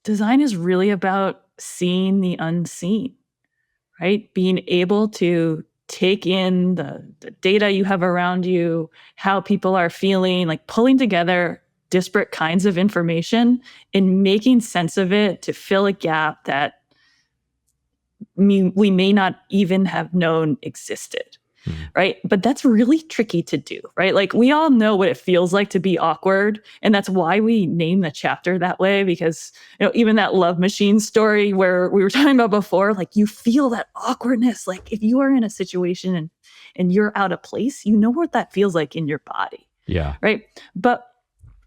design is really about seeing the unseen, right? Being able to take in the data you have around you, how people are feeling, like pulling together disparate kinds of information and making sense of it to fill a gap that we may not even have known existed. Right. But that's really tricky to do, right? Like we all know what it feels like to be awkward. And that's why we name the chapter that way, because, even that love machine story where we were talking about before, like you feel that awkwardness. Like if you are in a situation and you're out of place, you know what that feels like in your body. Yeah. Right. But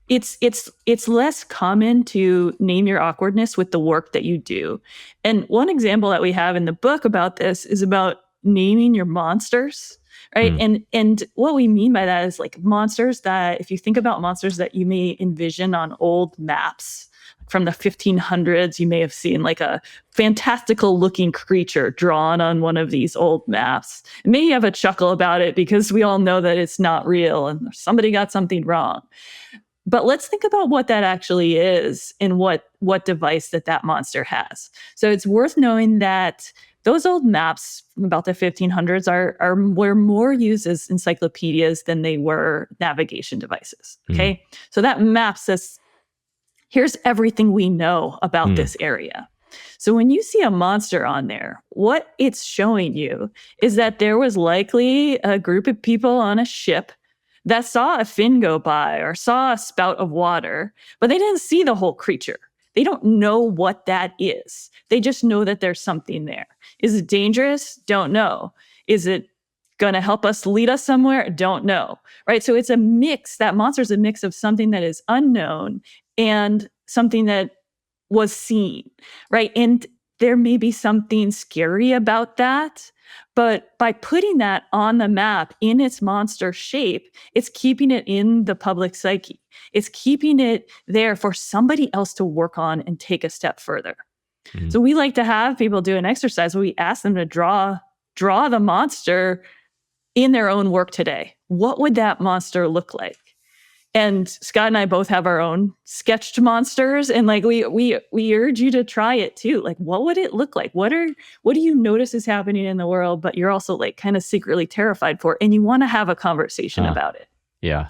it's less common to name your awkwardness with the work that you do. And one example that we have in the book about this is about naming your monsters, right? And what we mean by that is like monsters that, if you think about monsters that you may envision on old maps from the 1500s, you may have seen like a fantastical looking creature drawn on one of these old maps. And maybe you have a chuckle about it because we all know that it's not real and somebody got something wrong. But let's think about what that actually is and what device that monster has. So it's worth knowing that those old maps from about the 1500s were more used as encyclopedias than they were navigation devices. Okay. So that map says, here's everything we know about this area. So when you see a monster on there, what it's showing you is that there was likely a group of people on a ship that saw a fin go by or saw a spout of water, but they didn't see the whole creature. They don't know what that is. They just know that there's something there. Is it dangerous? Don't know. Is it going to help us lead us somewhere? Don't know. Right? So it's a mix. That monster is a mix of something that is unknown and something that was seen. Right? And there may be something scary about that. But by putting that on the map in its monster shape, it's keeping it in the public psyche. It's keeping it there for somebody else to work on and take a step further. So we like to have people do an exercise where we ask them to draw the monster in their own work today. What would that monster look like? And Scott and I both have our own sketched monsters, and like we urge you to try it too. Like, what would it look like? What do you notice is happening in the world, but you're also like kind of secretly terrified for, and you want to have a conversation about it? Yeah.